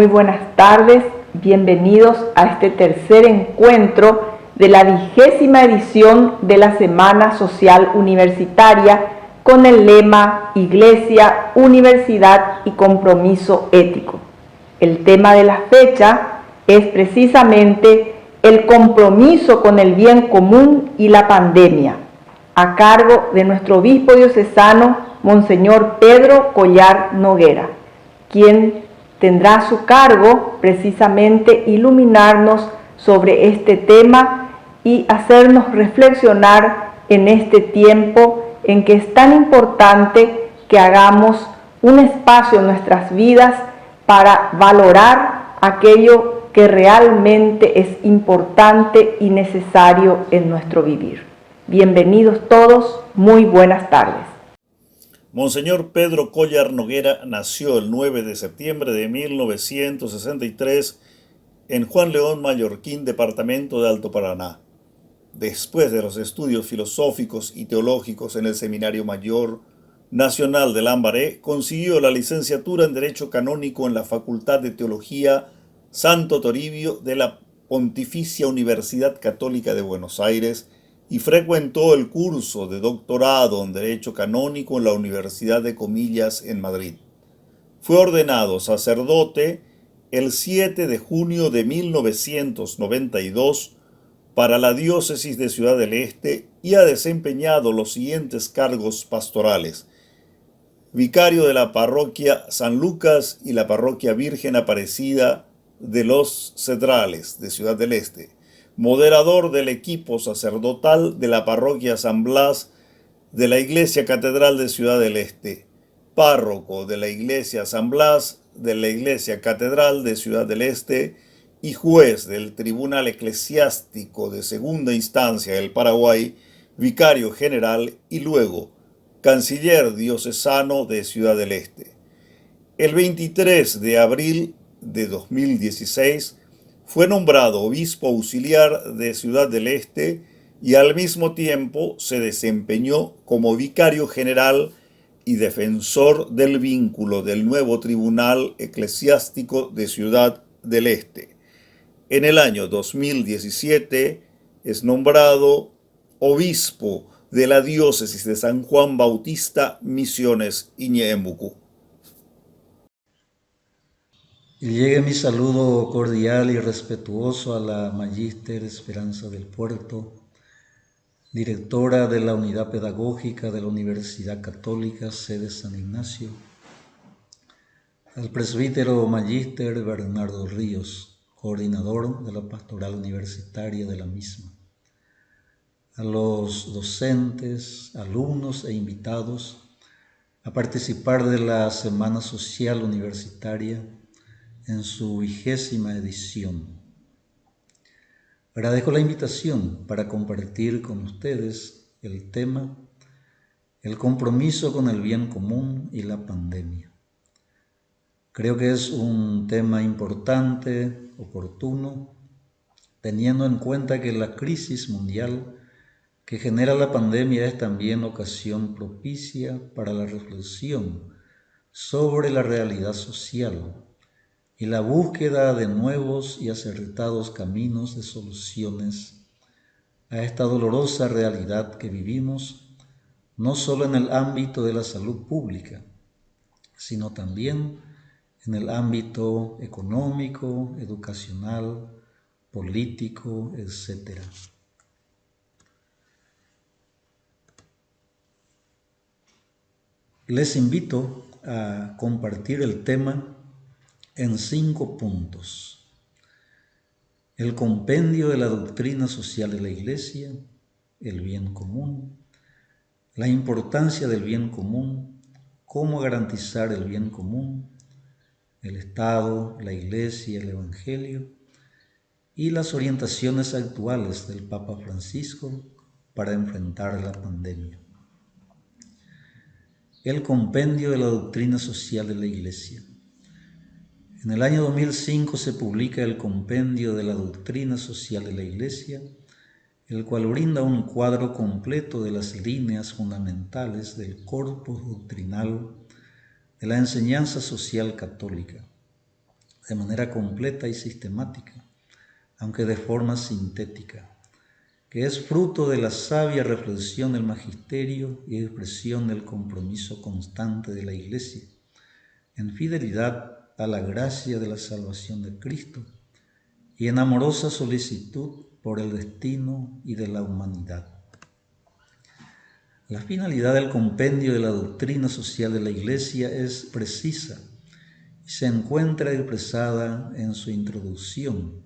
Muy buenas tardes, bienvenidos a este tercer encuentro de la 20ª edición de la Semana Social Universitaria con el lema Iglesia, Universidad y Compromiso Ético. El tema de la fecha es precisamente el compromiso con el bien común y la pandemia, a cargo de nuestro obispo diocesano, Monseñor Pedro Collar Noguera, quien tendrá a su cargo precisamente iluminarnos sobre este tema y hacernos reflexionar en este tiempo en que es tan importante que hagamos un espacio en nuestras vidas para valorar aquello que realmente es importante y necesario en nuestro vivir. Bienvenidos todos, muy buenas tardes. Monseñor Pedro Collar Noguera nació el 9 de septiembre de 1963 en Juan León, Mallorquín, departamento de Alto Paraná. Después de los estudios filosóficos y teológicos en el Seminario Mayor Nacional de Lambaré, consiguió la licenciatura en Derecho Canónico en la Facultad de Teología Santo Toribio de la Pontificia Universidad Católica de Buenos Aires y frecuentó el curso de doctorado en Derecho Canónico en la Universidad de Comillas en Madrid. Fue ordenado sacerdote el 7 de junio de 1992 para la diócesis de Ciudad del Este y ha desempeñado los siguientes cargos pastorales: vicario de la parroquia San Lucas y la parroquia Virgen Aparecida de los Cedrales de Ciudad del Este, moderador del equipo sacerdotal de la parroquia San Blas de la Iglesia Catedral de Ciudad del Este, párroco de la Iglesia San Blas de la Iglesia Catedral de Ciudad del Este y juez del Tribunal Eclesiástico de Segunda Instancia del Paraguay, vicario general y luego canciller diocesano de Ciudad del Este. El 23 de abril de 2016 fue nombrado obispo auxiliar de Ciudad del Este y al mismo tiempo se desempeñó como vicario general y defensor del vínculo del nuevo Tribunal Eclesiástico de Ciudad del Este. En el año 2017 es nombrado obispo de la diócesis de San Juan Bautista, Misiones y Ñeembucú. Y llegue mi saludo cordial y respetuoso a la Magíster Esperanza del Puerto, directora de la Unidad Pedagógica de la Universidad Católica, sede San Ignacio, al presbítero Magíster Bernardo Ríos, coordinador de la Pastoral Universitaria de la misma, a los docentes, alumnos e invitados a participar de la Semana Social Universitaria en su 20ª edición. Agradezco la invitación para compartir con ustedes el tema el compromiso con el bien común y la pandemia. Creo que es un tema importante, oportuno, teniendo en cuenta que la crisis mundial que genera la pandemia es también ocasión propicia para la reflexión sobre la realidad social y la búsqueda de nuevos y acertados caminos de soluciones a esta dolorosa realidad que vivimos, no solo en el ámbito de la salud pública, sino también en el ámbito económico, educacional, político, etc. Les invito a compartir el tema en 5 puntos. El compendio de la doctrina social de la Iglesia, el bien común, la importancia del bien común, cómo garantizar el bien común, el Estado, la Iglesia, el Evangelio y las orientaciones actuales del Papa Francisco para enfrentar la pandemia. El compendio de la doctrina social de la Iglesia. En el año 2005 se publica el Compendio de la Doctrina Social de la Iglesia, el cual brinda un cuadro completo de las líneas fundamentales del corpus doctrinal de la enseñanza social católica, de manera completa y sistemática, aunque de forma sintética, que es fruto de la sabia reflexión del magisterio y expresión del compromiso constante de la Iglesia, en fidelidad a la gracia de la salvación de Cristo y en amorosa solicitud por el destino y de la humanidad. La finalidad del compendio de la doctrina social de la Iglesia es precisa y se encuentra expresada en su introducción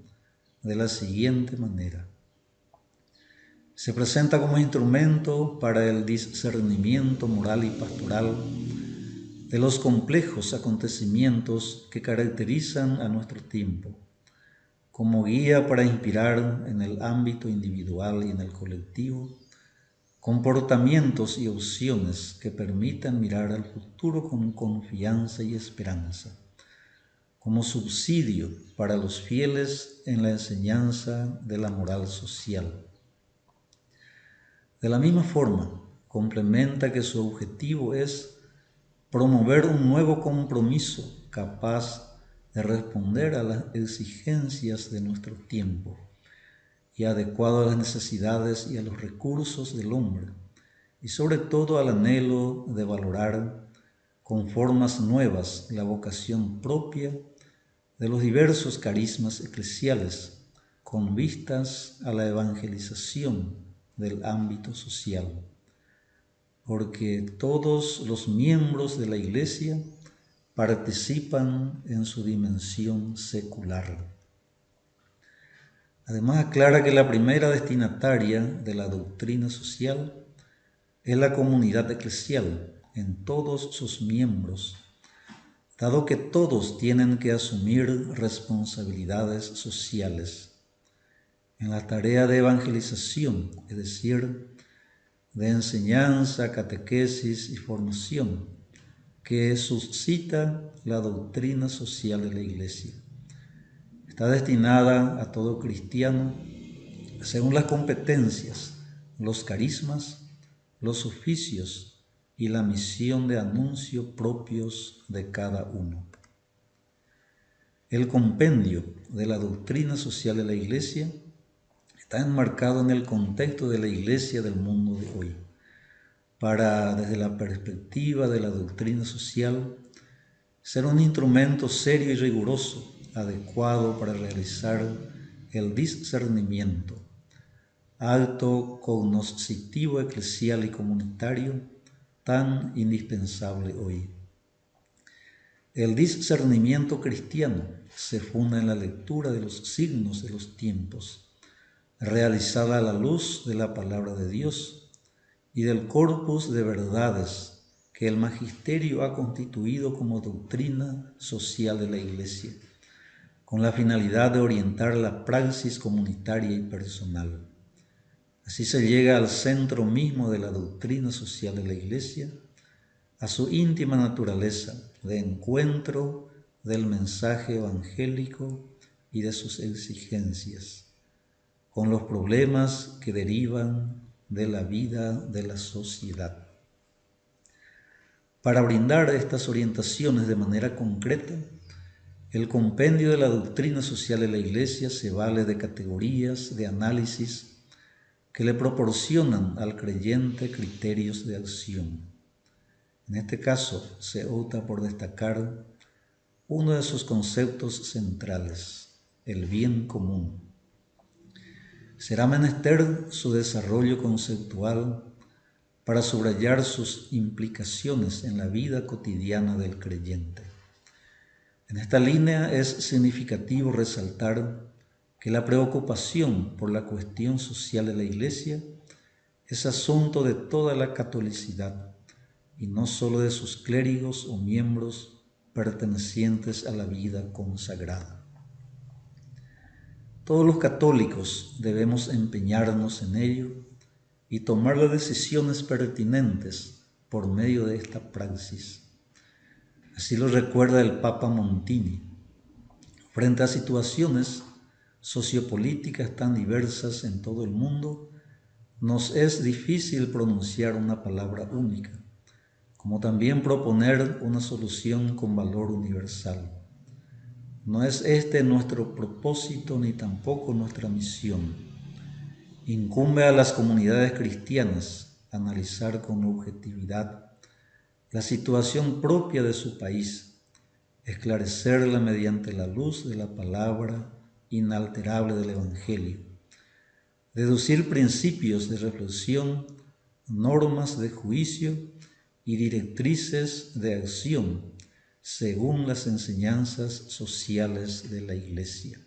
de la siguiente manera. Se presenta como instrumento para el discernimiento moral y pastoral de los complejos acontecimientos que caracterizan a nuestro tiempo, como guía para inspirar en el ámbito individual y en el colectivo comportamientos y opciones que permitan mirar al futuro con confianza y esperanza, como subsidio para los fieles en la enseñanza de la moral social. De la misma forma, complementa que su objetivo es promover un nuevo compromiso capaz de responder a las exigencias de nuestro tiempo y adecuado a las necesidades y a los recursos del hombre, y sobre todo al anhelo de valorar con formas nuevas la vocación propia de los diversos carismas eclesiales con vistas a la evangelización del ámbito social, porque todos los miembros de la Iglesia participan en su dimensión secular. Además, aclara que la primera destinataria de la doctrina social es la comunidad eclesial en todos sus miembros, dado que todos tienen que asumir responsabilidades sociales en la tarea de evangelización, es decir, de enseñanza, catequesis y formación que suscita la doctrina social de la Iglesia. Está destinada a todo cristiano según las competencias, los carismas, los oficios y la misión de anuncio propios de cada uno. El compendio de la doctrina social de la Iglesia está enmarcado en el contexto de la Iglesia del mundo de hoy, para, desde la perspectiva de la doctrina social, ser un instrumento serio y riguroso, adecuado para realizar el discernimiento, acto cognoscitivo eclesial y comunitario tan indispensable hoy. El discernimiento cristiano se funda en la lectura de los signos de los tiempos, realizada a la luz de la palabra de Dios y del corpus de verdades que el magisterio ha constituido como doctrina social de la Iglesia, con la finalidad de orientar la praxis comunitaria y personal. Así se llega al centro mismo de la doctrina social de la Iglesia, a su íntima naturaleza de encuentro del mensaje evangélico y de sus exigencias, con los problemas que derivan de la vida de la sociedad. Para brindar estas orientaciones de manera concreta, el compendio de la doctrina social de la Iglesia se vale de categorías de análisis que le proporcionan al creyente criterios de acción. En este caso, se opta por destacar uno de sus conceptos centrales, el bien común. Será menester su desarrollo conceptual para subrayar sus implicaciones en la vida cotidiana del creyente. En esta línea es significativo resaltar que la preocupación por la cuestión social de la Iglesia es asunto de toda la catolicidad y no solo de sus clérigos o miembros pertenecientes a la vida consagrada. Todos los católicos debemos empeñarnos en ello y tomar las decisiones pertinentes por medio de esta praxis. Así lo recuerda el Papa Montini. Frente a situaciones sociopolíticas tan diversas en todo el mundo, nos es difícil pronunciar una palabra única, como también proponer una solución con valor universal. No es este nuestro propósito ni tampoco nuestra misión. Incumbe a las comunidades cristianas analizar con objetividad la situación propia de su país, esclarecerla mediante la luz de la palabra inalterable del Evangelio, deducir principios de reflexión, normas de juicio y directrices de acción según las enseñanzas sociales de la Iglesia,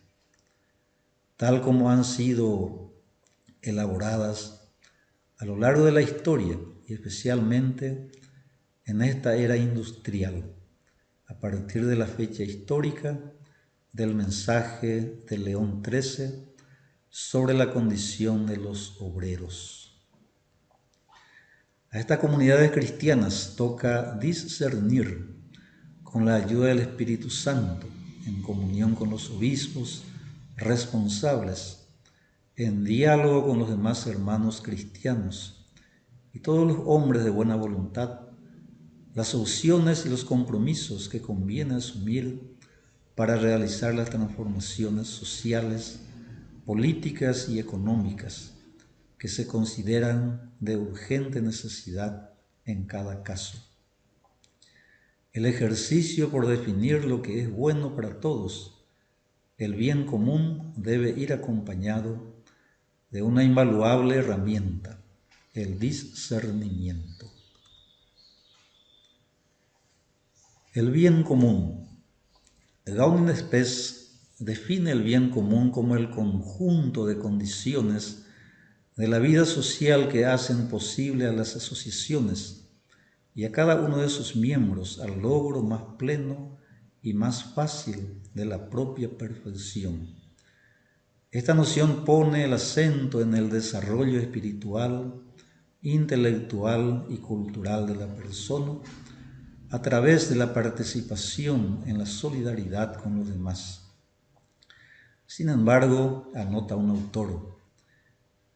tal como han sido elaboradas a lo largo de la historia y especialmente en esta era industrial, a partir de la fecha histórica del mensaje de León XIII sobre la condición de los obreros. A estas comunidades cristianas toca discernir con la ayuda del Espíritu Santo, en comunión con los obispos responsables, en diálogo con los demás hermanos cristianos y todos los hombres de buena voluntad, las opciones y los compromisos que conviene asumir para realizar las transformaciones sociales, políticas y económicas que se consideran de urgente necesidad en cada caso. El ejercicio por definir lo que es bueno para todos, el bien común, debe ir acompañado de una invaluable herramienta, el discernimiento. El bien común. Gaudium et Spes define el bien común como el conjunto de condiciones de la vida social que hacen posible a las asociaciones y a cada uno de sus miembros al logro más pleno y más fácil de la propia perfección. Esta noción pone el acento en el desarrollo espiritual, intelectual y cultural de la persona a través de la participación en la solidaridad con los demás. Sin embargo, anota un autor,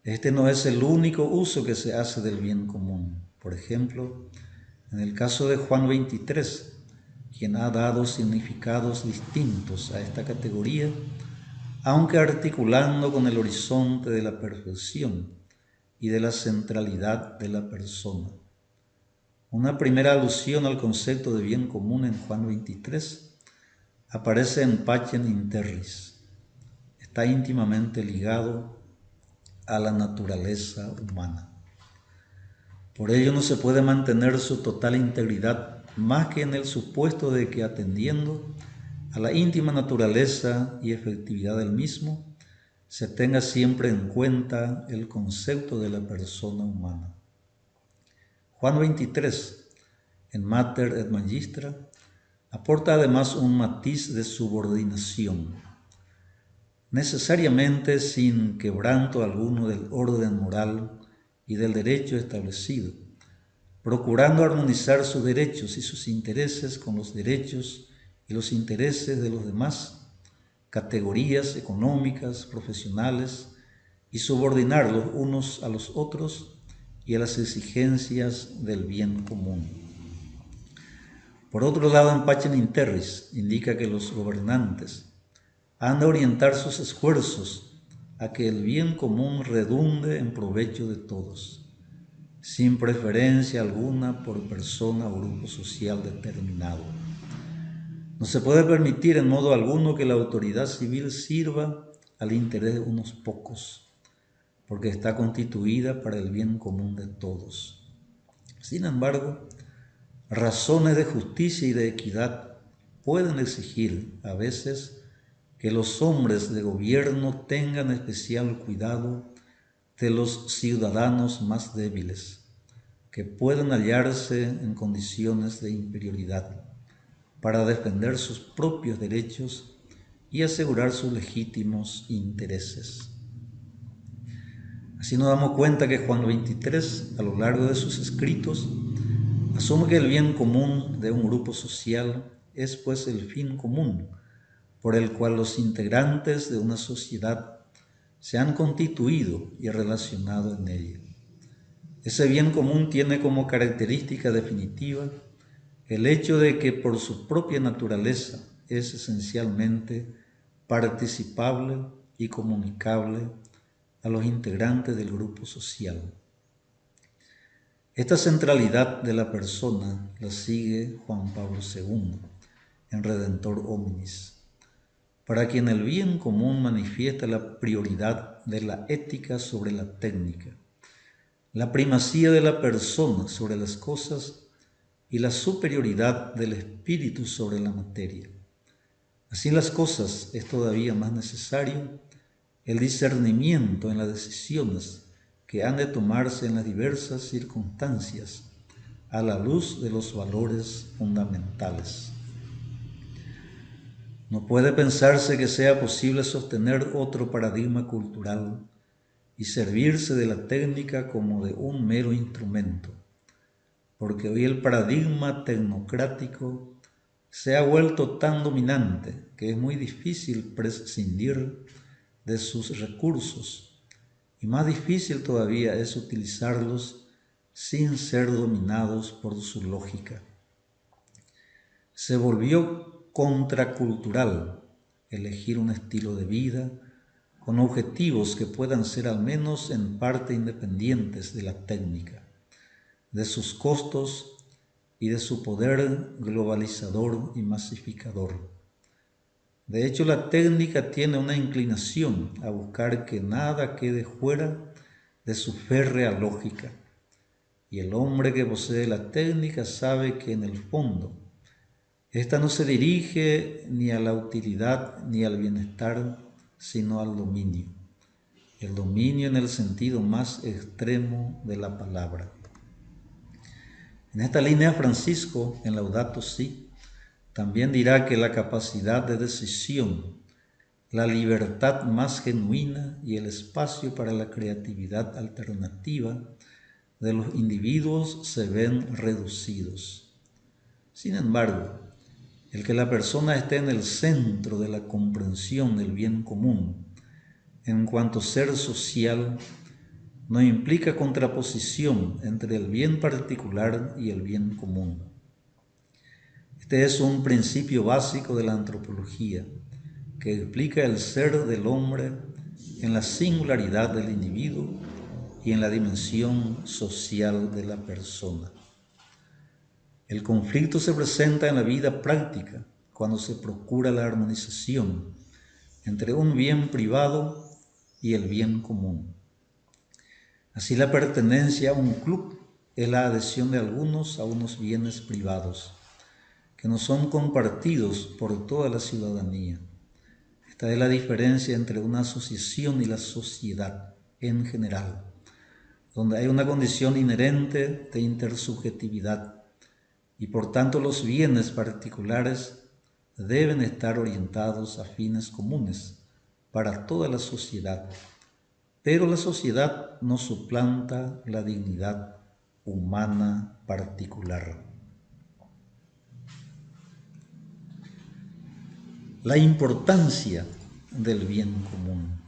este no es el único uso que se hace del bien común. Por ejemplo, en el caso de Juan 23, quien ha dado significados distintos a esta categoría, aunque articulando con el horizonte de la perfección y de la centralidad de la persona. Una primera alusión al concepto de bien común en Juan 23 aparece en Pacem in Terris. Está íntimamente ligado a la naturaleza humana. Por ello no se puede mantener su total integridad más que en el supuesto de que, atendiendo a la íntima naturaleza y efectividad del mismo, se tenga siempre en cuenta el concepto de la persona humana. Juan 23, en Mater et Magistra, aporta además un matiz de subordinación, necesariamente sin quebranto alguno del orden moral y del derecho establecido, procurando armonizar sus derechos y sus intereses con los derechos y los intereses de los demás, categorías económicas, profesionales, y subordinar los unos a los otros y a las exigencias del bien común. Por otro lado, en Pacem in Terris indica que los gobernantes han de orientar sus esfuerzos a que el bien común redunde en provecho de todos, sin preferencia alguna por persona o grupo social determinado. No se puede permitir en modo alguno que la autoridad civil sirva al interés de unos pocos, porque está constituida para el bien común de todos. Sin embargo, razones de justicia y de equidad pueden exigir a veces que los hombres de gobierno tengan especial cuidado de los ciudadanos más débiles, que pueden hallarse en condiciones de inferioridad, para defender sus propios derechos y asegurar sus legítimos intereses. Así nos damos cuenta que Juan 23, a lo largo de sus escritos, asume que el bien común de un grupo social es pues el fin común por el cual los integrantes de una sociedad se han constituido y relacionado en ella. Ese bien común tiene como característica definitiva el hecho de que por su propia naturaleza es esencialmente participable y comunicable a los integrantes del grupo social. Esta centralidad de la persona la sigue Juan Pablo II en Redentor Hominis, para quien el bien común manifiesta la prioridad de la ética sobre la técnica, la primacía de la persona sobre las cosas y la superioridad del espíritu sobre la materia. Así en las cosas es todavía más necesario el discernimiento en las decisiones que han de tomarse en las diversas circunstancias a la luz de los valores fundamentales. No puede pensarse que sea posible sostener otro paradigma cultural y servirse de la técnica como de un mero instrumento, porque hoy el paradigma tecnocrático se ha vuelto tan dominante que es muy difícil prescindir de sus recursos, y más difícil todavía es utilizarlos sin ser dominados por su lógica. Se volvió contracultural elegir un estilo de vida con objetivos que puedan ser al menos en parte independientes de la técnica, de sus costos y de su poder globalizador y masificador. De hecho, la técnica tiene una inclinación a buscar que nada quede fuera de su férrea lógica, y el hombre que posee la técnica sabe que en el fondo esta no se dirige ni a la utilidad ni al bienestar, sino al dominio. El dominio en el sentido más extremo de la palabra. En esta línea, Francisco, en Laudato Si, también dirá que la capacidad de decisión, la libertad más genuina y el espacio para la creatividad alternativa de los individuos se ven reducidos. Sin embargo, el que la persona esté en el centro de la comprensión del bien común, en cuanto ser social, no implica contraposición entre el bien particular y el bien común. Este es un principio básico de la antropología, que explica el ser del hombre en la singularidad del individuo y en la dimensión social de la persona. El conflicto se presenta en la vida práctica cuando se procura la armonización entre un bien privado y el bien común. Así, la pertenencia a un club es la adhesión de algunos a unos bienes privados que no son compartidos por toda la ciudadanía. Esta es la diferencia entre una asociación y la sociedad en general, donde hay una condición inherente de intersubjetividad y por tanto los bienes particulares deben estar orientados a fines comunes para toda la sociedad, pero la sociedad no suplanta la dignidad humana particular. La importancia del bien común.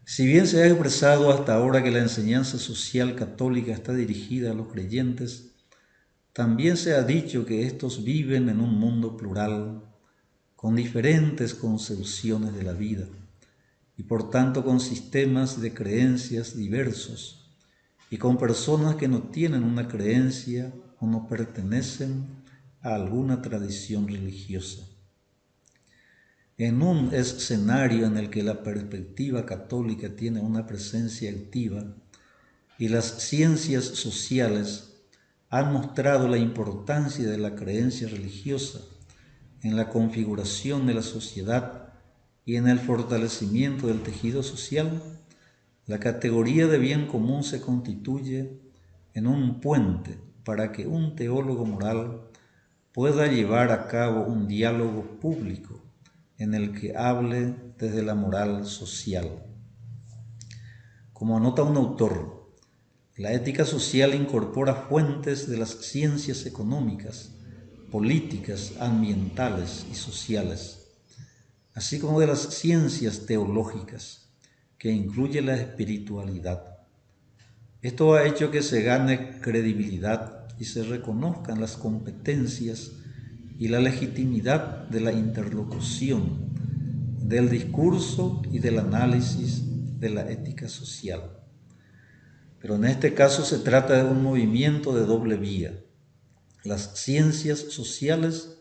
Si bien se ha expresado hasta ahora que la enseñanza social católica está dirigida a los creyentes, también se ha dicho que estos viven en un mundo plural, con diferentes concepciones de la vida y por tanto con sistemas de creencias diversos y con personas que no tienen una creencia o no pertenecen a alguna tradición religiosa. En un escenario en el que la perspectiva católica tiene una presencia activa y las ciencias sociales han mostrado la importancia de la creencia religiosa en la configuración de la sociedad y en el fortalecimiento del tejido social, la categoría de bien común se constituye en un puente para que un teólogo moral pueda llevar a cabo un diálogo público en el que hable desde la moral social. Como anota un autor, la ética social incorpora fuentes de las ciencias económicas, políticas, ambientales y sociales, así como de las ciencias teológicas, que incluye la espiritualidad. Esto ha hecho que se gane credibilidad y se reconozcan las competencias y la legitimidad de la interlocución, del discurso y del análisis de la ética social. Pero en este caso se trata de un movimiento de doble vía. Las ciencias sociales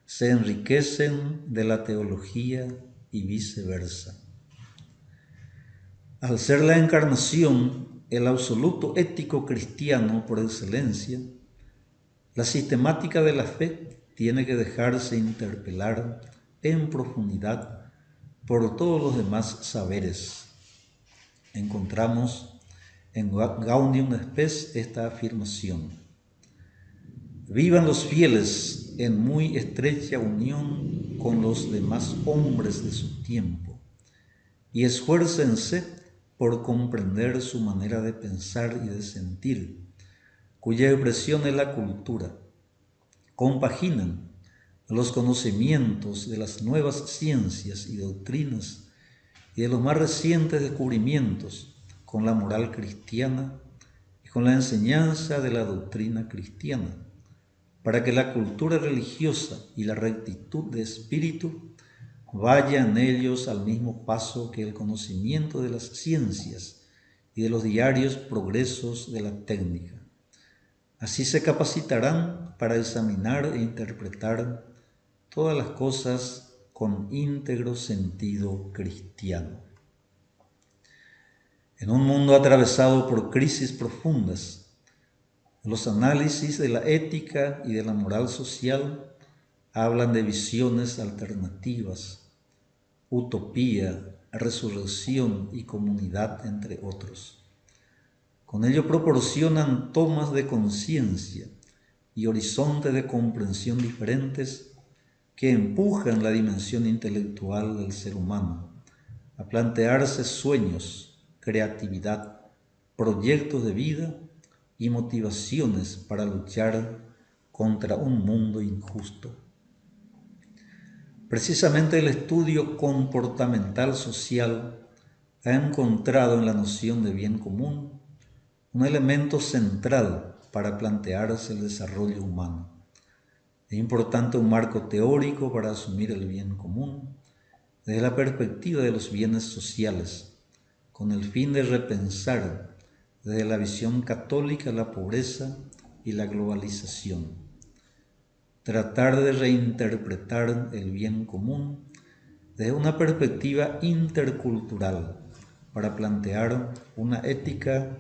se enriquecen de la teología y viceversa. Al ser la encarnación, el absoluto ético cristiano por excelencia, la sistemática de la fe tiene que dejarse interpelar en profundidad por todos los demás saberes. Encontramos en Gaudium Spes esta afirmación: vivan los fieles en muy estrecha unión con los demás hombres de su tiempo y esfuércense por comprender su manera de pensar y de sentir, cuya expresión es la cultura. Compaginan los conocimientos de las nuevas ciencias y doctrinas y de los más recientes descubrimientos con la moral cristiana y con la enseñanza de la doctrina cristiana, para que la cultura religiosa y la rectitud de espíritu vayan ellos al mismo paso que el conocimiento de las ciencias y de los diarios progresos de la técnica. Así se capacitarán para examinar e interpretar todas las cosas con íntegro sentido cristiano. En un mundo atravesado por crisis profundas, los análisis de la ética y de la moral social hablan de visiones alternativas, utopía, resurrección y comunidad, entre otros. Con ello proporcionan tomas de conciencia y horizontes de comprensión diferentes que empujan la dimensión intelectual del ser humano a plantearse sueños, creatividad, proyectos de vida y motivaciones para luchar contra un mundo injusto. Precisamente el estudio comportamental social ha encontrado en la noción de bien común un elemento central para plantearse el desarrollo humano. Es importante un marco teórico para asumir el bien común desde la perspectiva de los bienes sociales, con el fin de repensar desde la visión católica la pobreza y la globalización. Tratar de reinterpretar el bien común desde una perspectiva intercultural para plantear una ética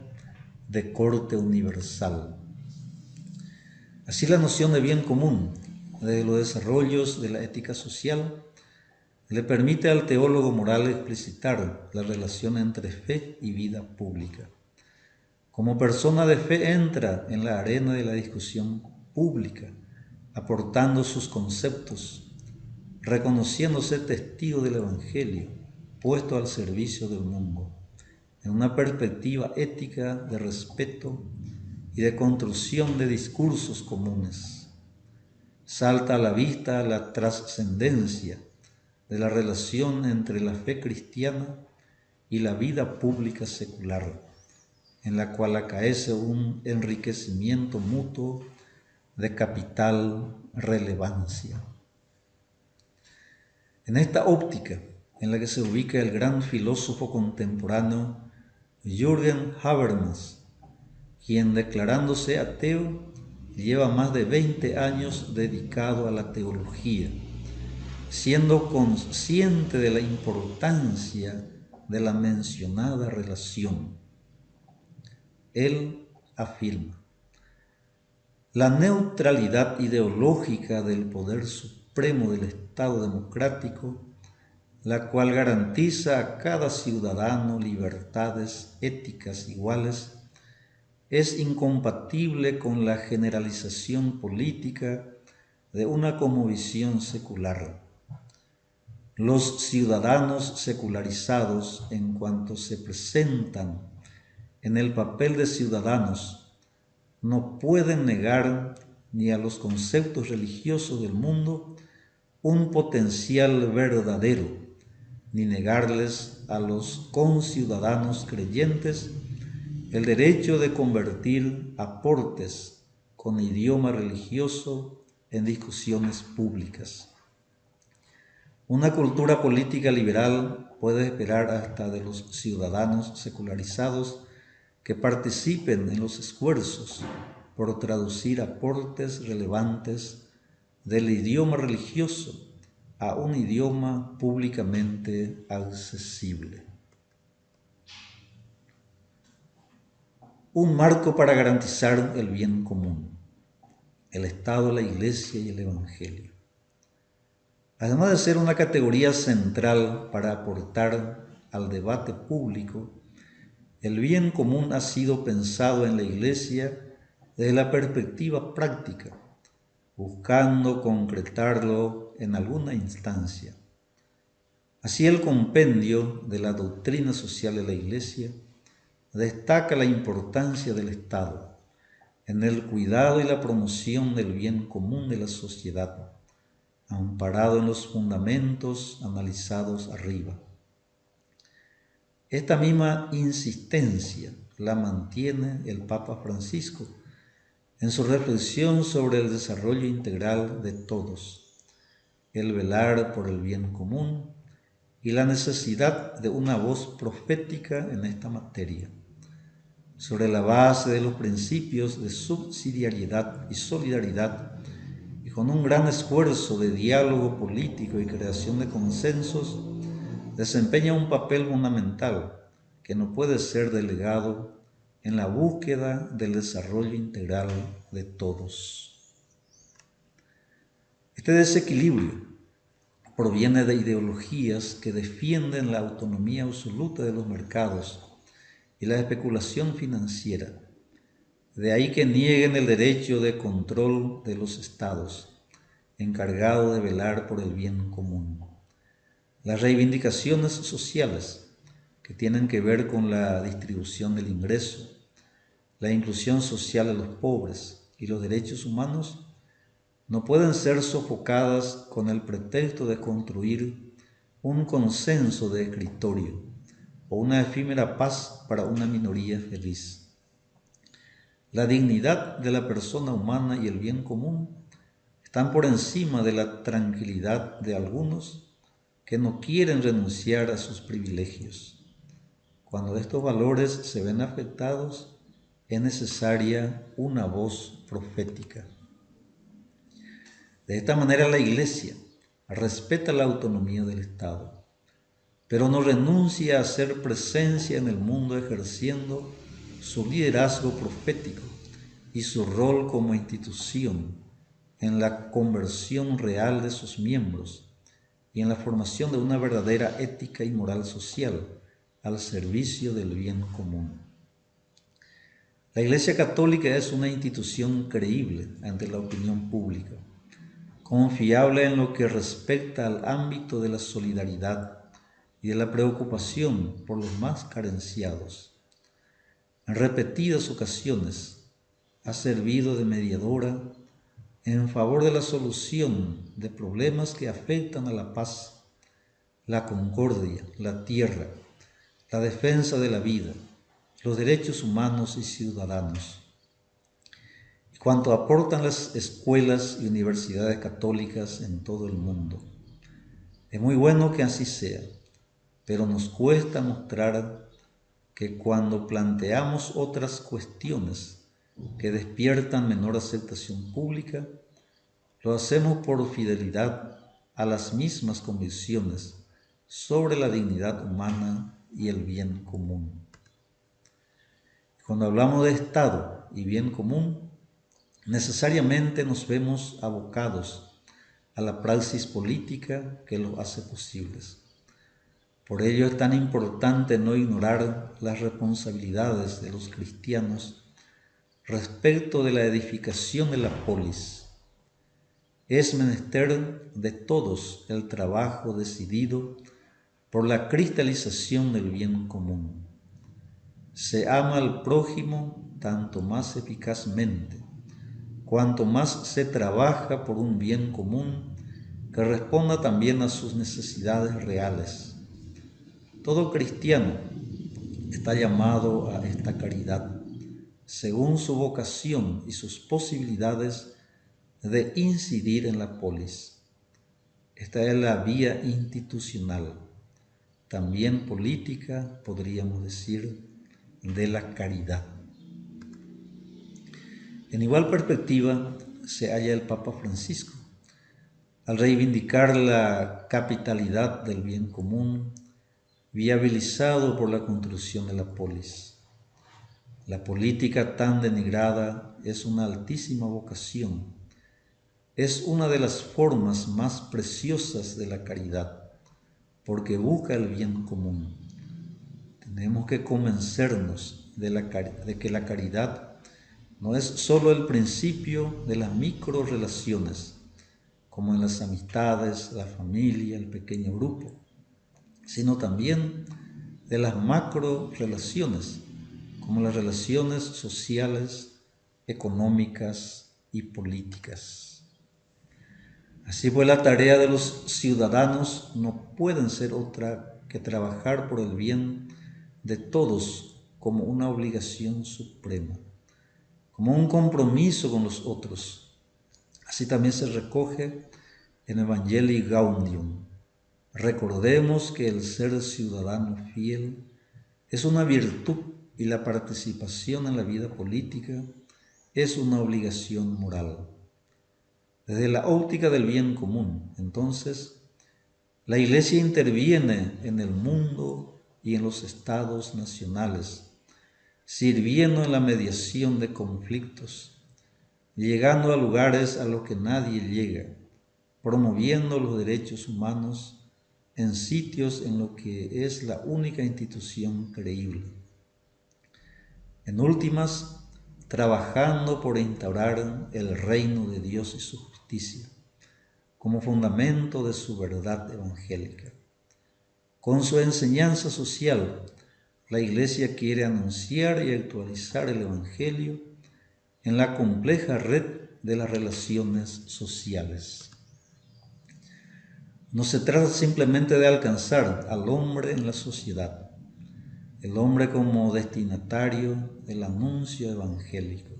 de corte universal. Así la noción de bien común, desde los desarrollos de la ética social, le permite al teólogo moral explicitar la relación entre fe y vida pública. Como persona de fe entra en la arena de la discusión pública, aportando sus conceptos, reconociéndose testigo del Evangelio, puesto al servicio del mundo, en una perspectiva ética de respeto y de construcción de discursos comunes. Salta a la vista la trascendencia de la relación entre la fe cristiana y la vida pública secular, en la cual acaece un enriquecimiento mutuo de capital relevancia. En esta óptica en la que se ubica el gran filósofo contemporáneo Jürgen Habermas, quien declarándose ateo lleva más de 20 años dedicado a la teología, siendo consciente de la importancia de la mencionada relación. Él afirma: la neutralidad ideológica del poder supremo del Estado democrático, la cual garantiza a cada ciudadano libertades éticas iguales, es incompatible con la generalización política de una cosmovisión secular. Los ciudadanos secularizados, en cuanto se presentan en el papel de ciudadanos, no pueden negar ni a los conceptos religiosos del mundo un potencial verdadero, ni negarles a los conciudadanos creyentes el derecho de convertir aportes con idioma religioso en discusiones públicas. Una cultura política liberal puede esperar hasta de los ciudadanos secularizados que participen en los esfuerzos por traducir aportes relevantes del idioma religioso a un idioma públicamente accesible. Un marco para garantizar el bien común, el Estado, la Iglesia y el Evangelio. Además de ser una categoría central para aportar al debate público, el bien común ha sido pensado en la Iglesia desde la perspectiva práctica, buscando concretarlo en alguna instancia. Así, el compendio de la doctrina social de la Iglesia destaca la importancia del Estado en el cuidado y la promoción del bien común de la sociedad, amparado en los fundamentos analizados arriba. Esta misma insistencia la mantiene el Papa Francisco en su reflexión sobre el desarrollo integral de todos, el velar por el bien común y la necesidad de una voz profética en esta materia, sobre la base de los principios de subsidiariedad y solidaridad, y con un gran esfuerzo de diálogo político y creación de consensos, desempeña un papel fundamental que no puede ser delegado en la búsqueda del desarrollo integral de todos. Este desequilibrio proviene de ideologías que defienden la autonomía absoluta de los mercados y la especulación financiera. De ahí que nieguen el derecho de control de los estados, encargados de velar por el bien común. Las reivindicaciones sociales, que tienen que ver con la distribución del ingreso, la inclusión social de los pobres y los derechos humanos, no pueden ser sofocadas con el pretexto de construir un consenso de escritorio o una efímera paz para una minoría feliz. La dignidad de la persona humana y el bien común están por encima de la tranquilidad de algunos que no quieren renunciar a sus privilegios. Cuando estos valores se ven afectados, es necesaria una voz profética. De esta manera, la Iglesia respeta la autonomía del Estado, pero no renuncia a hacer presencia en el mundo ejerciendo su liderazgo profético y su rol como institución en la conversión real de sus miembros y en la formación de una verdadera ética y moral social al servicio del bien común. La Iglesia Católica es una institución creíble ante la opinión pública, confiable en lo que respecta al ámbito de la solidaridad y de la preocupación por los más carenciados. En repetidas ocasiones ha servido de mediadora en favor de la solución de problemas que afectan a la paz, la concordia, la tierra, la defensa de la vida, los derechos humanos y ciudadanos. Y cuanto aportan las escuelas y universidades católicas en todo el mundo. Es muy bueno que así sea, pero nos cuesta mostrar que cuando planteamos otras cuestiones que despiertan menor aceptación pública, lo hacemos por fidelidad a las mismas convicciones sobre la dignidad humana y el bien común. Cuando hablamos de Estado y bien común, necesariamente nos vemos abocados a la praxis política que lo hace posibles. Por ello es tan importante no ignorar las responsabilidades de los cristianos respecto de la edificación de la polis. Es menester de todos el trabajo decidido por la cristalización del bien común. Se ama al prójimo tanto más eficazmente, cuanto más se trabaja por un bien común que responda también a sus necesidades reales. Todo cristiano está llamado a esta caridad, según su vocación y sus posibilidades, de incidir en la polis. Esta es la vía institucional, también política, podríamos decir, de la caridad. En igual perspectiva se halla el Papa Francisco, al reivindicar la capitalidad del bien común, viabilizado por la construcción de la polis. La política tan denigrada es una altísima vocación, es una de las formas más preciosas de la caridad, porque busca el bien común. Tenemos que convencernos de que la caridad no es solo el principio de las microrelaciones, como en las amistades, la familia, el pequeño grupo, sino también de las macrorelaciones, como las relaciones sociales, económicas y políticas. Así pues, la tarea de los ciudadanos no puede ser otra que trabajar por el bien de todos como una obligación suprema, como un compromiso con los otros. Así también se recoge en Evangelii Gaudium. Recordemos que el ser ciudadano fiel es una virtud y la participación en la vida política es una obligación moral. Desde la óptica del bien común, entonces, la Iglesia interviene en el mundo y en los estados nacionales, sirviendo en la mediación de conflictos, llegando a lugares a los que nadie llega, promoviendo los derechos humanos en sitios en los que es la única institución creíble. En últimas, trabajando por instaurar el reino de Dios y su justicia, como fundamento de su verdad evangélica. Con su enseñanza social, la Iglesia quiere anunciar y actualizar el Evangelio en la compleja red de las relaciones sociales. No se trata simplemente de alcanzar al hombre en la sociedad, el hombre como destinatario del anuncio evangélico,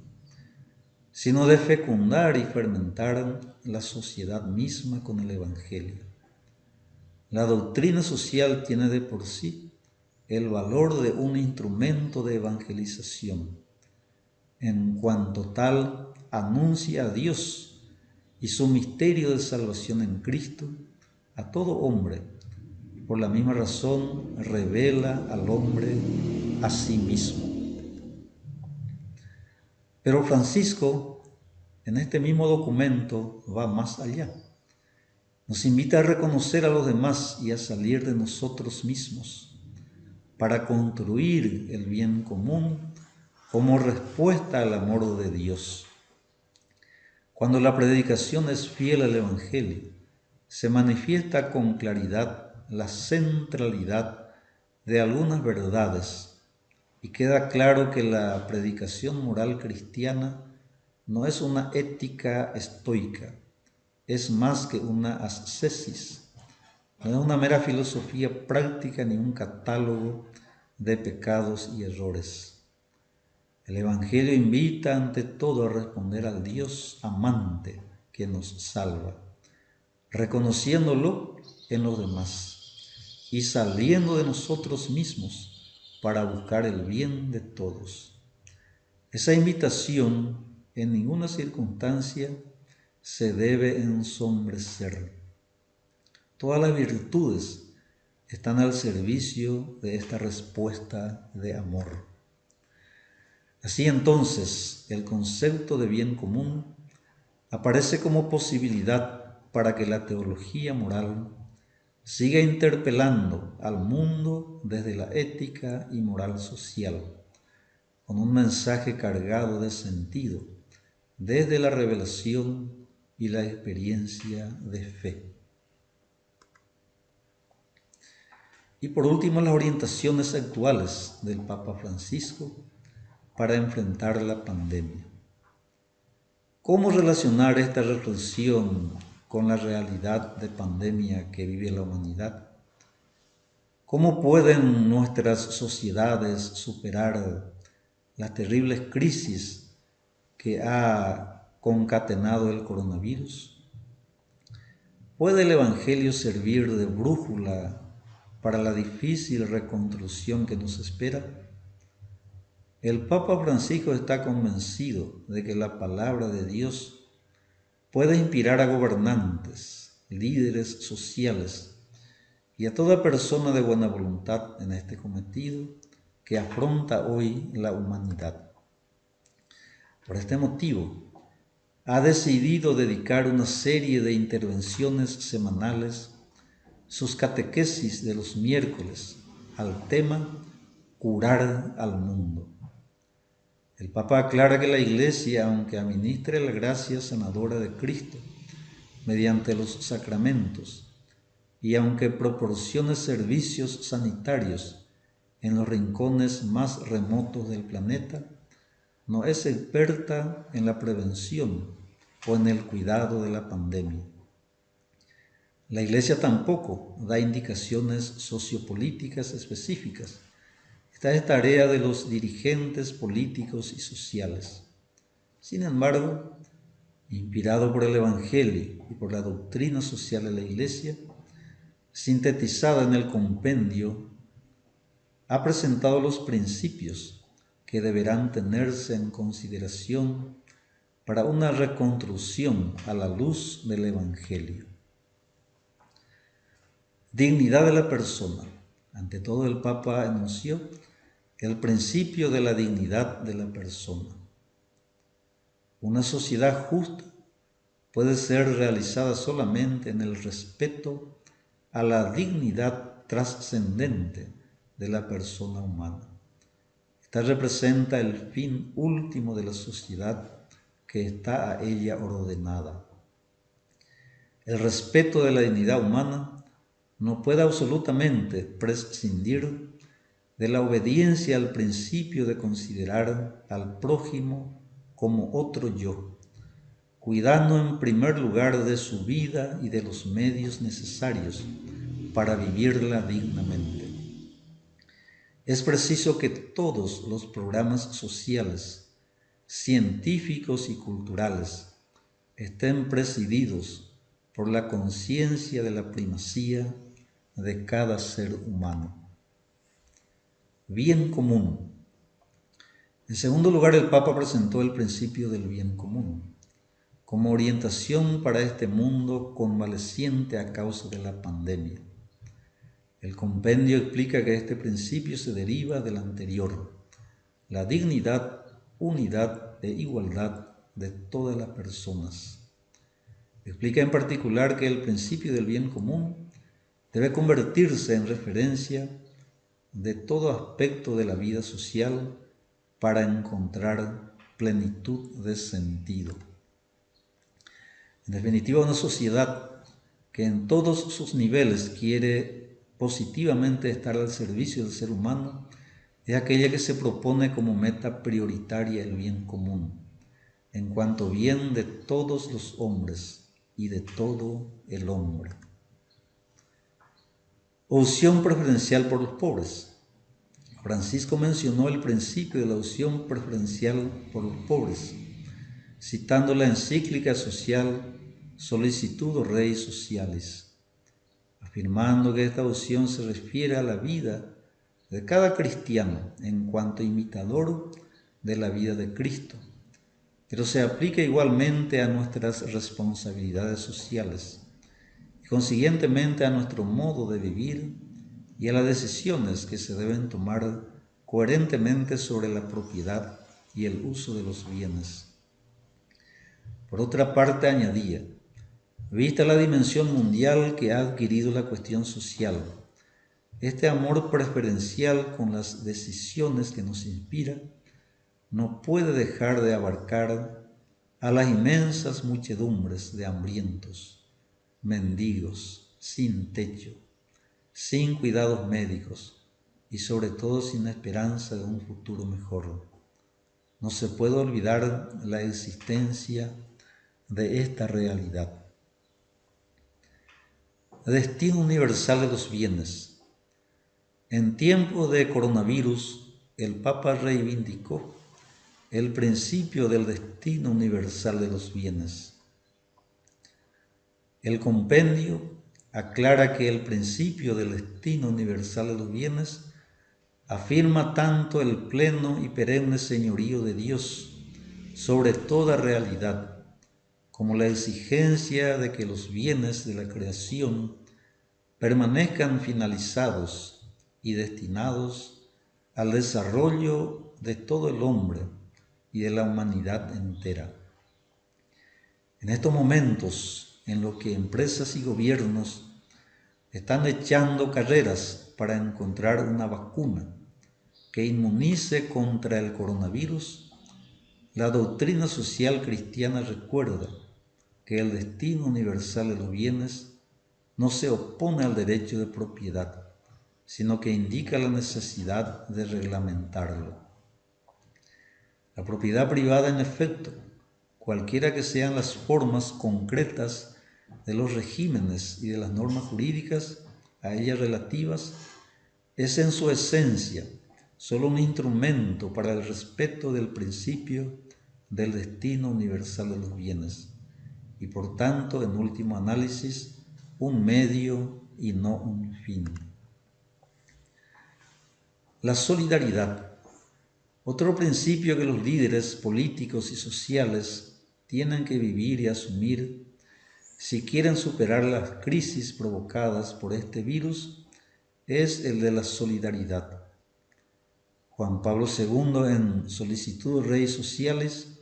sino de fecundar y fermentar la sociedad misma con el Evangelio. La doctrina social tiene de por sí el valor de un instrumento de evangelización. En cuanto tal, anuncia a Dios y su misterio de salvación en Cristo a todo hombre. Por la misma razón, revela al hombre a sí mismo. Pero Francisco, en este mismo documento, va más allá. Nos invita a reconocer a los demás y a salir de nosotros mismos para construir el bien común como respuesta al amor de Dios. Cuando la predicación es fiel al Evangelio, se manifiesta con claridad la centralidad de algunas verdades y queda claro que la predicación moral cristiana no es una ética estoica, es más que una ascesis, no es una mera filosofía práctica ni un catálogo de pecados y errores. El Evangelio invita ante todo a responder al Dios amante que nos salva, reconociéndolo en los demás y saliendo de nosotros mismos para buscar el bien de todos. Esa invitación en ninguna circunstancia se debe ensombrecer. Todas las virtudes están al servicio de esta respuesta de amor. Así entonces, el concepto de bien común aparece como posibilidad para que la teología moral siga interpelando al mundo desde la ética y moral social, con un mensaje cargado de sentido, desde la revelación y la experiencia de fe. Y por último, las orientaciones actuales del Papa Francisco para enfrentar la pandemia. ¿Cómo relacionar esta reflexión con la realidad de pandemia que vive la humanidad? ¿Cómo pueden nuestras sociedades superar las terribles crisis que ha concatenado el coronavirus? ¿Puede el Evangelio servir de brújula para la difícil reconstrucción que nos espera? El Papa Francisco está convencido de que la palabra de Dios puede inspirar a gobernantes, líderes sociales y a toda persona de buena voluntad en este cometido que afronta hoy la humanidad. Por este motivo, ha decidido dedicar una serie de intervenciones semanales, sus catequesis de los miércoles, al tema curar al mundo. El Papa aclara que la Iglesia, aunque administre la gracia sanadora de Cristo mediante los sacramentos y aunque proporcione servicios sanitarios en los rincones más remotos del planeta, no es experta en la prevención o en el cuidado de la pandemia. La Iglesia tampoco da indicaciones sociopolíticas específicas. Esta es tarea de los dirigentes políticos y sociales. Sin embargo, inspirado por el Evangelio y por la doctrina social de la Iglesia, sintetizada en el compendio, ha presentado los principios que deberán tenerse en consideración para una reconstrucción a la luz del Evangelio. Dignidad de la persona. Ante todo, el Papa enunció el principio de la dignidad de la persona. Una sociedad justa puede ser realizada solamente en el respeto a la dignidad trascendente de la persona humana. Esta representa el fin último de la sociedad que está a ella ordenada. El respeto de la dignidad humana no puede absolutamente prescindir de la obediencia al principio de considerar al prójimo como otro yo, cuidando en primer lugar de su vida y de los medios necesarios para vivirla dignamente. Es preciso que todos los programas sociales, científicos y culturales estén presididos por la conciencia de la primacía de cada ser humano. Bien común. En segundo lugar, el Papa presentó el principio del bien común como orientación para este mundo convaleciente a causa de la pandemia. El compendio explica que este principio se deriva del anterior, la dignidad, unidad e igualdad de todas las personas. Explica en particular que el principio del bien común debe convertirse en referencia de todo aspecto de la vida social para encontrar plenitud de sentido. En definitiva, una sociedad que en todos sus niveles quiere positivamente estar al servicio del ser humano es aquella que se propone como meta prioritaria el bien común, en cuanto bien de todos los hombres y de todo el hombre. Opción preferencial por los pobres. Francisco mencionó el principio de la opción preferencial por los pobres, citando la encíclica social Solicitudo Rei Socialis, afirmando que esta opción se refiere a la vida de cada cristiano en cuanto imitador de la vida de Cristo, pero se aplica igualmente a nuestras responsabilidades sociales y consiguientemente a nuestro modo de vivir y a las decisiones que se deben tomar coherentemente sobre la propiedad y el uso de los bienes. Por otra parte, añadía, vista la dimensión mundial que ha adquirido la cuestión social, este amor preferencial con las decisiones que nos inspira no puede dejar de abarcar a las inmensas muchedumbres de hambrientos, mendigos, sin techo, sin cuidados médicos y sobre todo sin esperanza de un futuro mejor. No se puede olvidar la existencia de esta realidad. Destino universal de los bienes. En tiempos de coronavirus, el Papa reivindicó el principio del destino universal de los bienes. El compendio aclara que el principio del destino universal de los bienes afirma tanto el pleno y perenne señorío de Dios sobre toda realidad, como la exigencia de que los bienes de la creación permanezcan finalizados y destinados al desarrollo de todo el hombre y de la humanidad entera. En estos momentos en los que empresas y gobiernos están echando carreras para encontrar una vacuna que inmunice contra el coronavirus, la doctrina social cristiana recuerda que el destino universal de los bienes no se opone al derecho de propiedad, sino que indica la necesidad de reglamentarlo. La propiedad privada, en efecto, cualquiera que sean las formas concretas de los regímenes y de las normas jurídicas a ellas relativas, es en su esencia solo un instrumento para el respeto del principio del destino universal de los bienes y por tanto, en último análisis, un medio y no un fin. La solidaridad, otro principio que los líderes políticos y sociales tienen que vivir y asumir si quieren superar las crisis provocadas por este virus, es el de la solidaridad. Juan Pablo II, en Solicitud Rei Socialis,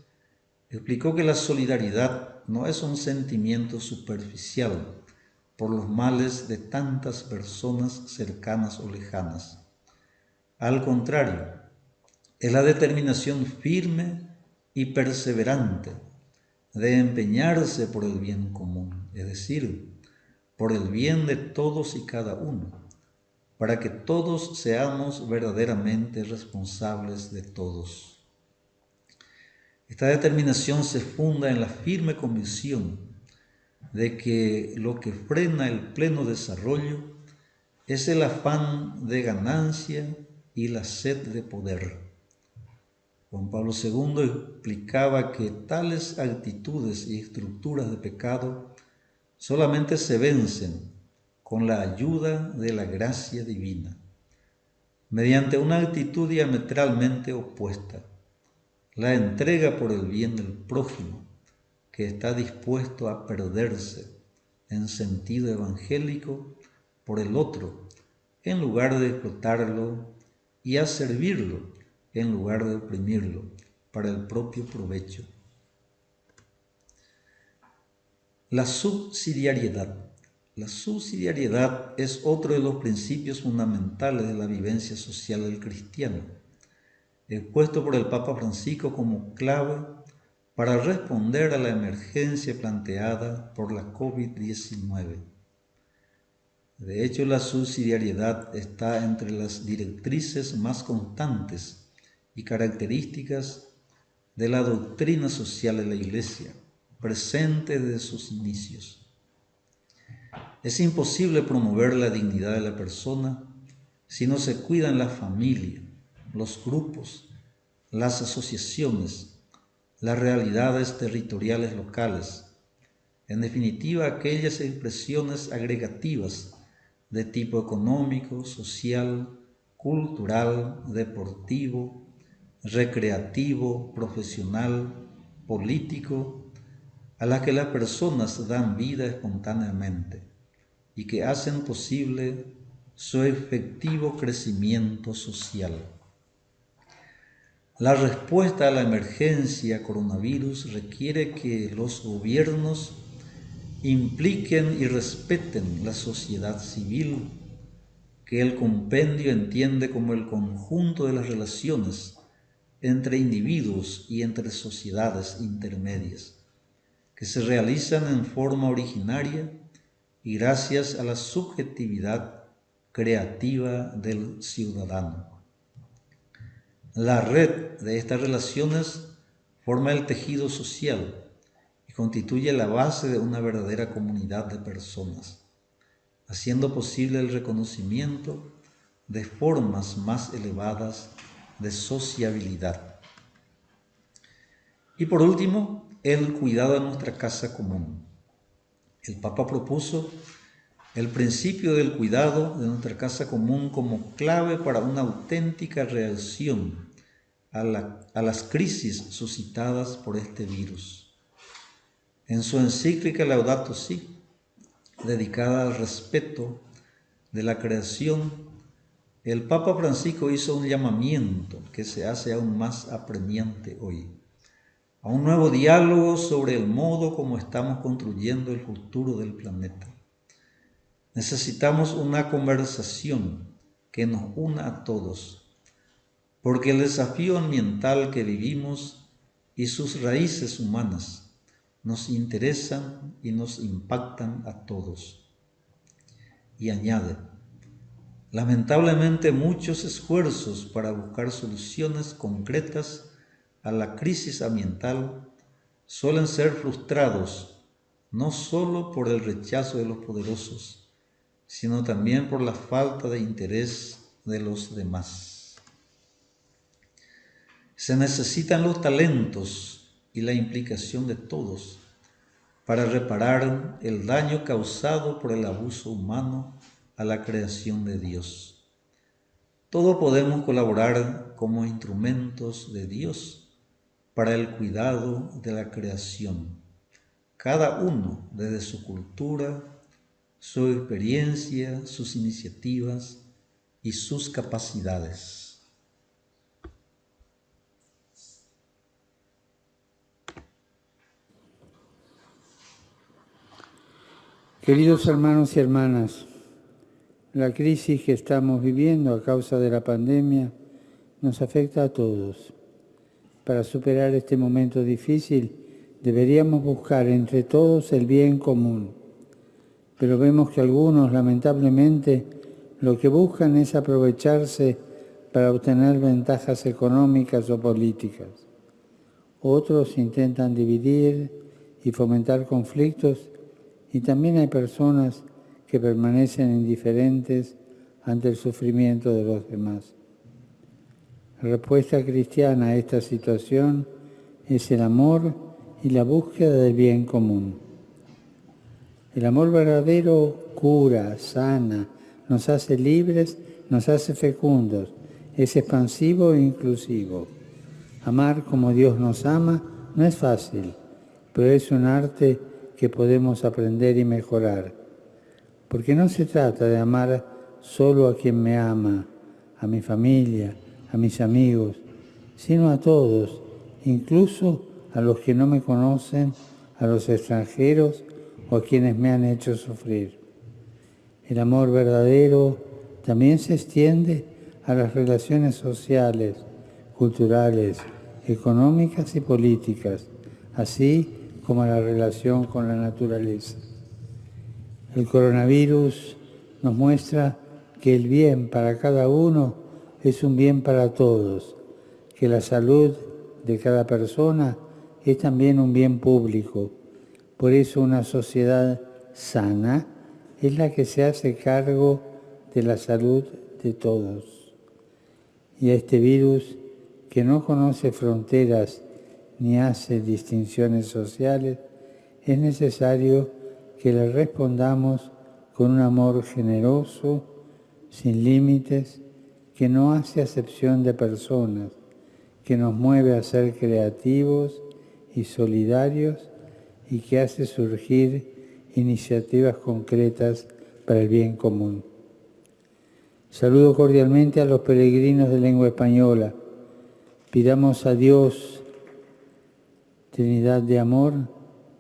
explicó que la solidaridad no es un sentimiento superficial por los males de tantas personas cercanas o lejanas. Al contrario, es la determinación firme y perseverante de empeñarse por el bien común, es decir, por el bien de todos y cada uno, para que todos seamos verdaderamente responsables de todos. Esta determinación se funda en la firme convicción de que lo que frena el pleno desarrollo es el afán de ganancia y la sed de poder. Juan Pablo II explicaba que tales actitudes y estructuras de pecado solamente se vencen con la ayuda de la gracia divina, mediante una actitud diametralmente opuesta, la entrega por el bien del prójimo, que está dispuesto a perderse en sentido evangélico por el otro, en lugar de explotarlo, y a servirlo en lugar de oprimirlo para el propio provecho. La subsidiariedad. La subsidiariedad es otro de los principios fundamentales de la vivencia social del cristiano, expuesto por el Papa Francisco como clave para responder a la emergencia planteada por la COVID-19. De hecho, la subsidiariedad está entre las directrices más constantes y características de la doctrina social de la Iglesia, presente desde sus inicios. Es imposible promover la dignidad de la persona si no se cuidan la familia, los grupos, las asociaciones, las realidades territoriales locales, en definitiva aquellas expresiones agregativas de tipo económico, social, cultural, deportivo, recreativo, profesional, político, a las que las personas dan vida espontáneamente y que hacen posible su efectivo crecimiento social. La respuesta a la emergencia coronavirus requiere que los gobiernos impliquen y respeten la sociedad civil, que el compendio entiende como el conjunto de las relaciones entre individuos y entre sociedades intermedias, que se realizan en forma originaria y gracias a la subjetividad creativa del ciudadano. La red de estas relaciones forma el tejido social y constituye la base de una verdadera comunidad de personas, haciendo posible el reconocimiento de formas más elevadas de sociabilidad. Y por último, el cuidado de nuestra casa común. El Papa propuso el principio del cuidado de nuestra casa común como clave para una auténtica reacción a las crisis suscitadas por este virus. En su encíclica Laudato Si, dedicada al respeto de la creación, el Papa Francisco hizo un llamamiento que se hace aún más apremiante hoy, a un nuevo diálogo sobre el modo como estamos construyendo el futuro del planeta. Necesitamos una conversación que nos una a todos, porque el desafío ambiental que vivimos y sus raíces humanas nos interesan y nos impactan a todos. Y añade, lamentablemente muchos esfuerzos para buscar soluciones concretas a la crisis ambiental suelen ser frustrados no solo por el rechazo de los poderosos, sino también por la falta de interés de los demás. Se necesitan los talentos y la implicación de todos para reparar el daño causado por el abuso humano a la creación de Dios. Todos podemos colaborar como instrumentos de Dios para el cuidado de la creación, cada uno desde su cultura, su experiencia, sus iniciativas y sus capacidades. Queridos hermanos y hermanas, la crisis que estamos viviendo a causa de la pandemia nos afecta a todos. Para superar este momento difícil, deberíamos buscar entre todos el bien común. Pero vemos que algunos, lamentablemente, lo que buscan es aprovecharse para obtener ventajas económicas o políticas. Otros intentan dividir y fomentar conflictos, y también hay personas que permanecen indiferentes ante el sufrimiento de los demás. La respuesta cristiana a esta situación es el amor y la búsqueda del bien común. El amor verdadero cura, sana, nos hace libres, nos hace fecundos, es expansivo e inclusivo. Amar como Dios nos ama no es fácil, pero es un arte que podemos aprender y mejorar. Porque no se trata de amar solo a quien me ama, a mi familia, a mis amigos, sino a todos, incluso a los que no me conocen, a los extranjeros o a quienes me han hecho sufrir. El amor verdadero también se extiende a las relaciones sociales, culturales, económicas y políticas, así como a la relación con la naturaleza. El coronavirus nos muestra que el bien para cada uno es un bien para todos, que la salud de cada persona es también un bien público. Por eso una sociedad sana es la que se hace cargo de la salud de todos. Y a este virus, que no conoce fronteras ni hace distinciones sociales, es necesario que le respondamos con un amor generoso, sin límites, que no hace acepción de personas, que nos mueve a ser creativos y solidarios y que hace surgir iniciativas concretas para el bien común. Saludo cordialmente a los peregrinos de lengua española. Pidamos a Dios, Trinidad de amor,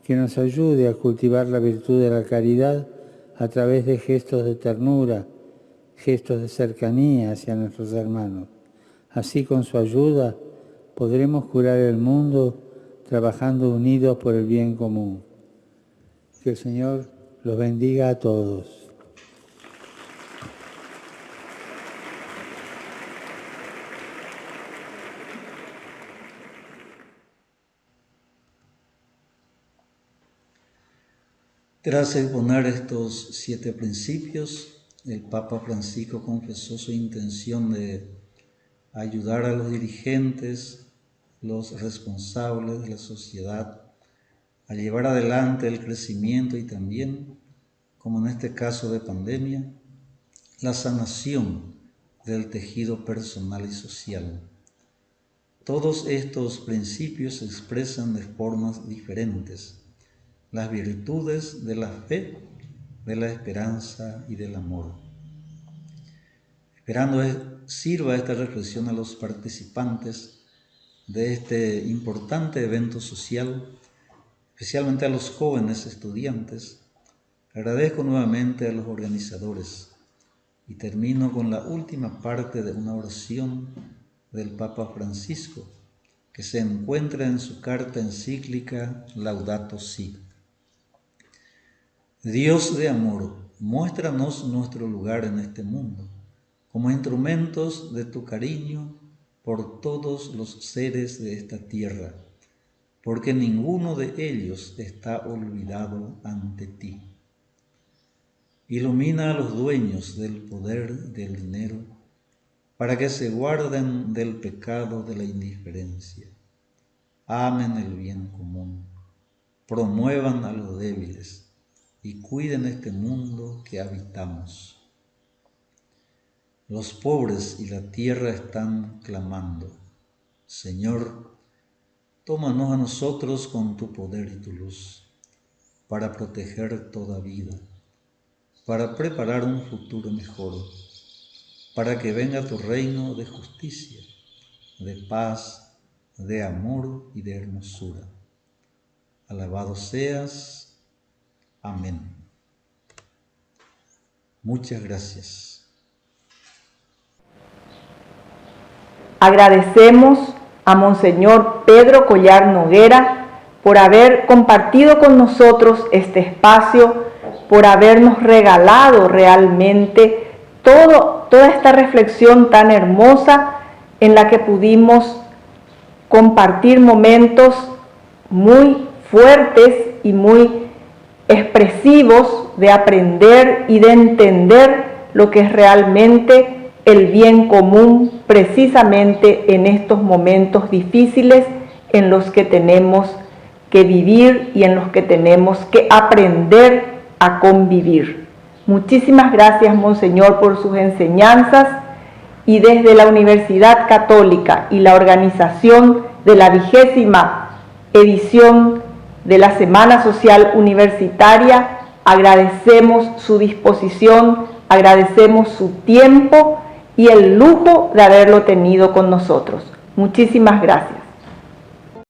que nos ayude a cultivar la virtud de la caridad a través de gestos de ternura, gestos de cercanía hacia nuestros hermanos. Así, con su ayuda, podremos curar el mundo trabajando unidos por el bien común. Que el Señor los bendiga a todos. Tras exponer estos 7 principios, el Papa Francisco confesó su intención de ayudar a los dirigentes los responsables de la sociedad a llevar adelante el crecimiento y también, como en este caso de pandemia, la sanación del tejido personal y social. Todos estos principios se expresan de formas diferentes, las virtudes de la fe, de la esperanza y del amor. Esperando sirva esta reflexión a los participantes de este importante evento social, especialmente a los jóvenes estudiantes. Agradezco nuevamente a los organizadores y termino con la última parte de una oración del Papa Francisco que se encuentra en su carta encíclica Laudato Si. Dios de amor, muéstranos nuestro lugar en este mundo como instrumentos de tu cariño por todos los seres de esta tierra, porque ninguno de ellos está olvidado ante ti. Ilumina a los dueños del poder del dinero para que se guarden del pecado de la indiferencia, amen el bien común, promuevan a los débiles y cuiden este mundo que habitamos. Los pobres y la tierra están clamando, Señor, tómanos a nosotros con tu poder y tu luz, para proteger toda vida, para preparar un futuro mejor, para que venga tu reino de justicia, de paz, de amor y de hermosura. Alabado seas. Amén. Muchas gracias. Agradecemos a Monseñor Pedro Collar Noguera por haber compartido con nosotros este espacio, por habernos regalado realmente toda esta reflexión tan hermosa en la que pudimos compartir momentos muy fuertes y muy expresivos de aprender y de entender lo que es realmente el bien común, precisamente en estos momentos difíciles en los que tenemos que vivir y en los que tenemos que aprender a convivir. Muchísimas gracias, Monseñor, por sus enseñanzas, y desde la Universidad Católica y la organización de la 20ª edición de la Semana Social Universitaria, agradecemos su disposición, agradecemos su tiempo y el lujo de haberlo tenido con nosotros. Muchísimas gracias.